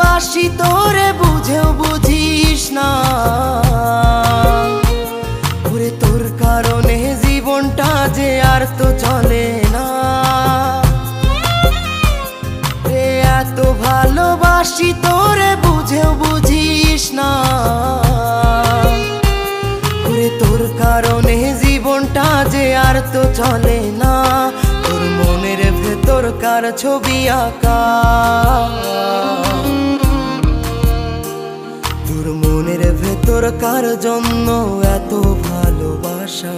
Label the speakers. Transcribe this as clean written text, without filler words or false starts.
Speaker 1: ভালোবাসি তোরে বুঝেও বুঝিস না, ওরে তোর কারণে জীবনটা যে আর তো চলে না। এত ভালোবাসি তোরে বুঝেও বুঝিস না, ওরে তোর কারণে জীবনটা যে আর তো চলে না। তোর মনের ভেতর কার ছবি আঁকা, তোর মনের ভেতর কার জন্য এত ভালোবাসা।